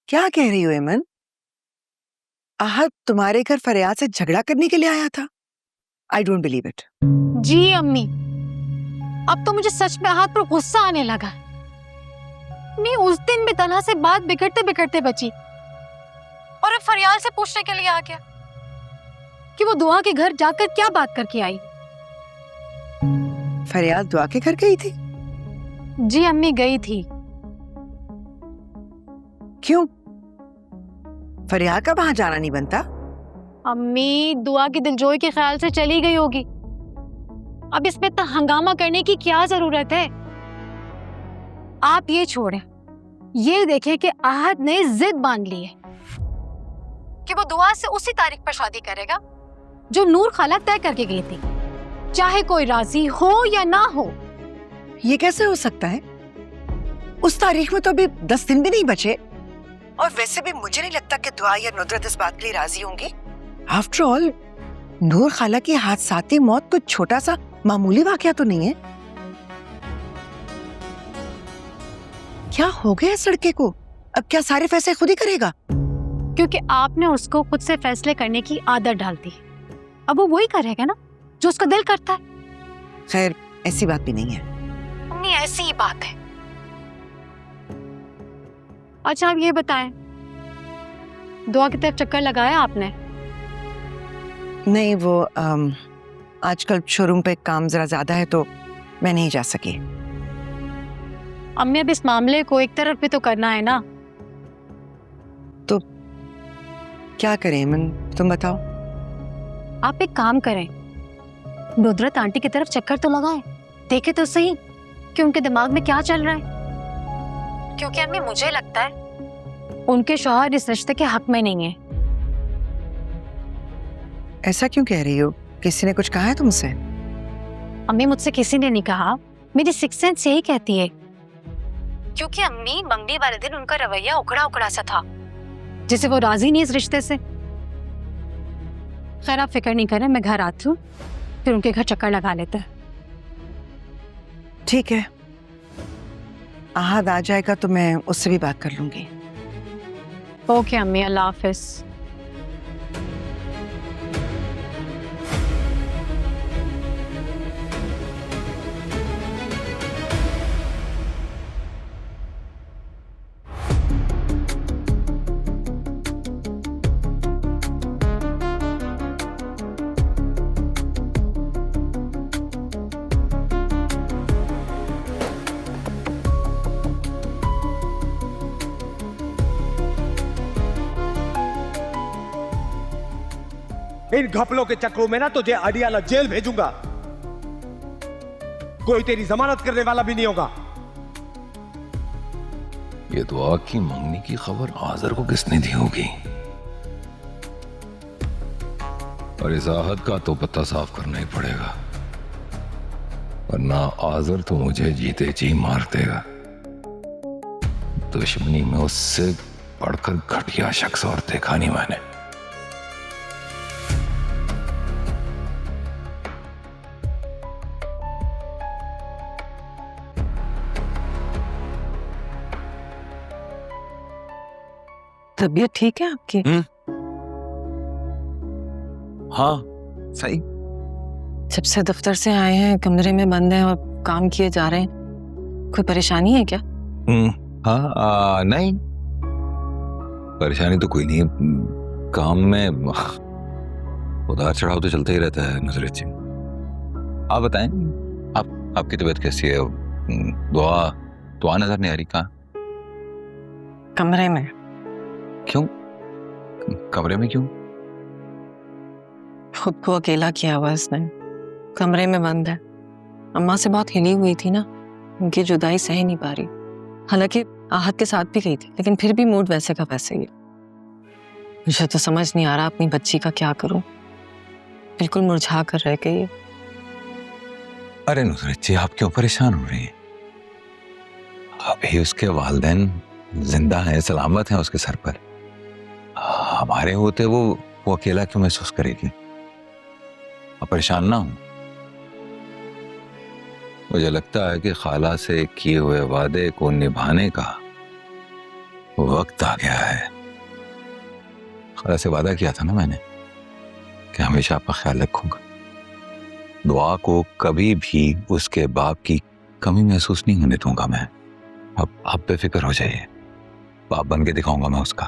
क्या कह रही हो एमन? आहद तुम्हारे घर फरियाद से झगड़ा करने के लिए आया था? I don't believe it. जी अम्मी, अब तो मुझे सच में आहद पर गुस्सा आने लगा। नहीं, उस दिन भी तन्हा से बात बिगड़ते बिगड़ते बची और अब फरियाद से पूछने के लिए आ गया कि वो दुआ के घर जाकर क्या बात करके आई। फरियाद दुआ के घर गई थी? जी अम्मी, गई थी। क्यों? फरियाद का वहां जाना नहीं बनता? अम्मी, दुआ की दिलजोई के ख्याल से चली गई होगी। अब इसमें इतना हंगामा करने की क्या जरूरत है? आप ये छोड़ें, ये देखें कि आहद ने जिद बांध ली है कि वो दुआ से उसी तारीख पर शादी करेगा जो नूर खाला तय करके गई थी, चाहे कोई राजी हो या ना हो। ये कैसे हो सकता है? उस तारीख में तो अभी 10 दिन भी नहीं बचे, और वैसे भी मुझे नहीं लगता कि दुआ या नुदरत इस बात के लिए राजी होंगी। आफ्टर ऑल, नूर खाला की हादसाती मौत कोई छोटा सा मामूली वाकया तो नहीं है। क्या हो गया इस लड़के को? अब क्या सारे फैसले खुद ही करेगा? क्योंकि आपने उसको खुद से फैसले करने की आदत डाल दी। अब वो वही करेगा ना जो उसका दिल करता है। खैर, ऐसी बात भी नहीं है। नहीं, ऐसी ही बात है। अच्छा, आप ये बताएं, दुआ की तरफ चक्कर लगाया आपने? नहीं, वो आजकल शोरूम पे काम जरा ज्यादा है तो मैं नहीं जा सकी। अम्मी, अब इस मामले को एक तरफ भी तो करना है ना। तो क्या करें एमन, तुम बताओ। आप एक काम करें, नुदरत आंटी की तरफ चक्कर तो लगाएं, देखे तो सही कि उनके दिमाग में क्या चल रहा है। क्योंकि अम्मी, मुझे लगता है उनके शौहर इस रिश्ते के हक में नहीं है। ऐसा क्यों कह रही हो? किसी ने कुछ कहा है तुमसे? अम्मी, मुझसे किसी ने नहीं कहा, मेरी सिक्स सेंस यही कहती है। क्योंकि अम्मी, मंगनी वाले दिन उनका रवैया उखड़ा उखड़ा सा था, जैसे वो राजी नहीं इस रिश्ते से। खैर, आप फिक्र नहीं करें, मैं घर आती हूँ, फिर उनके घर चक्कर लगा लेते हैं। ठीक है, आहद आ जाएगा तो मैं उससे भी बात कर लूंगी। ओके अम्मी, अल्लाह हाफिज। इन घपलों के चक्रों में ना तुझे अडियाला जेल भेजूंगा। कोई तेरी जमानत करने वाला भी नहीं होगा। ये दुआ की मंगनी की खबर आजर को किसने दी होगी? और इस आहद का तो पता साफ करना ही पड़ेगा, वरना आजर तो मुझे जीते जी मार देगा। दुश्मनी में उससे बढ़कर घटिया शख्स और देखा नहीं मैंने। तबीयत ठीक है आपकी? हाँ, सही। जब से दफ्तर से आए हैं, कमरे में बंद हैं और काम किए जा रहे हैं। कोई परेशानी है क्या? हाँ, नहीं, परेशानी तो कोई नहीं है। काम में उतार चढ़ाव तो चलता ही रहता है नुसरत जी। आप बताएं, आपकी तबीयत कैसी है? दुआ नजर नहीं आ रही। कहाँ? कमरे में। क्यों? कमरे में क्यों? खुद को अकेला किया हुआ इसने, कमरे में बंद है। अम्मा से बहुत हिली हुई थी ना, उनकी जुदाई सह नहीं पा रही। हालांकि आहद के साथ भी गई थी, लेकिन फिर भी मूड वैसे का वैसे ही। मुझे तो समझ नहीं आ रहा अपनी बच्ची का क्या करूं। बिल्कुल मुरझा कर रह गई है। अरे नुसरत जी, आप क्यों परेशान हो रही हैं? अभी उसके वालिदैन जिंदा हैं, सलामत हैं उसके सर पर। हमारे होते वो अकेला क्यों महसूस करेगी? आप परेशान ना हो। मुझे लगता है कि खाला से किए हुए वादे को निभाने का वो वक्त आ गया है। और ऐसे वादा किया था ना मैंने कि हमेशा आपका ख्याल रखूंगा। दुआ को कभी भी उसके बाप की कमी महसूस नहीं होने दूंगा मैं। अब आप बेफिक्र हो जाइए, बाप बन के दिखाऊंगा मैं उसका।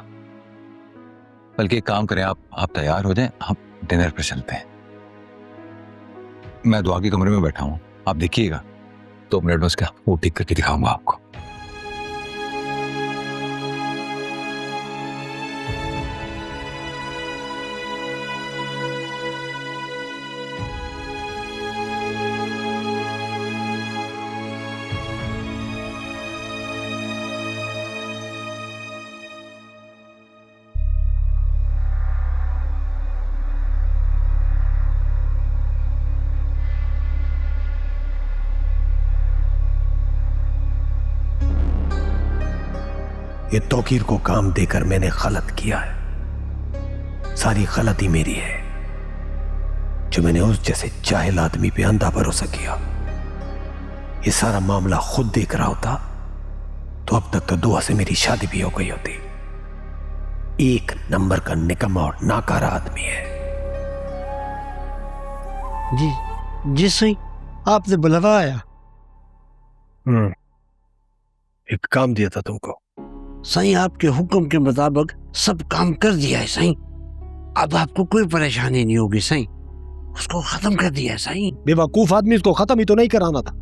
बल्कि एक काम करें, आप तैयार हो जाएं, आप डिनर पर चलते हैं। मैं दुआ के कमरे में बैठा हूं, आप देखिएगा, 2 मिनट में उसका वो ठीक करके दिखाऊंगा आपको। ये तौकीर को काम देकर मैंने गलत किया है। सारी गलती मेरी है जो मैंने उस जैसे जाहिल आदमी पे अंधा भरोसा किया। ये सारा मामला खुद देख रहा होता तो अब तक तो दुआ से मेरी शादी भी हो गई होती। 1 नंबर का निकम्मा और नाकारा आदमी है। जी सही, आपने बुलवाया। एक काम दिया था तुमको। सही, आपके हुक्म के मुताबिक सब काम कर दिया है सही। अब आपको कोई परेशानी नहीं होगी सही, उसको खत्म कर दिया है सही। बेवकूफ आदमी, उसको खत्म ही तो नहीं कराना था।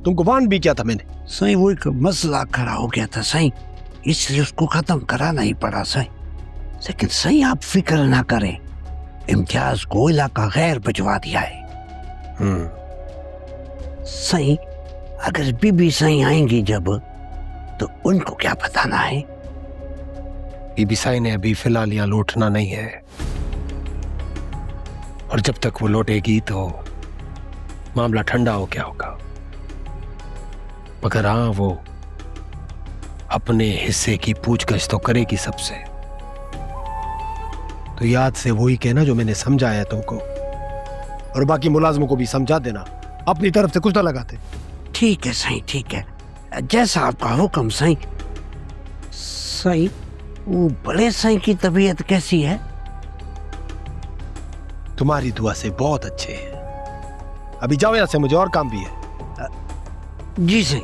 तुमको वार्न भी किया था मैंने। सही, वो एक मसला खड़ा हो गया था सही, इसलिए उसको खत्म कराना ही पड़ा सही। लेकिन सही आप फिक्र ना करें, इम्तियाज को इलाका गैर भिजवा दिया है। सही, अगर बीबी सही आएंगी जब, तो उनको क्या बताना है? बीबी साई ने अभी फिलहाल यहाँ लौटना नहीं है, और जब तक वो लौटेगी तो मामला ठंडा हो गया होगा। मगर हाँ, वो अपने हिस्से की पूछगछ तो करेगी सबसे। तो याद से वही कहना जो मैंने समझाया तुमको, और बाकी मुलाजमों को भी समझा देना, अपनी तरफ से कुछ ना लगाते। ठीक है सही, ठीक है, जैसा आपका हुक्म सही। सही, वो बड़े सही की तबीयत कैसी है? तुम्हारी दुआ से बहुत अच्छे हैं। अभी जाओ यहाँ से, मुझे और काम भी है। जी सही।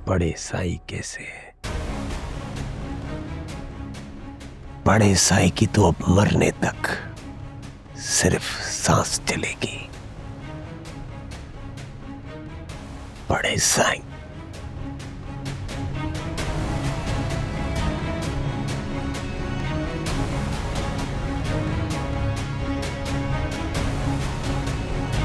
बड़े साई कैसे है? बड़े साई की तो अब मरने तक सिर्फ सांस चलेगी। बड़े साई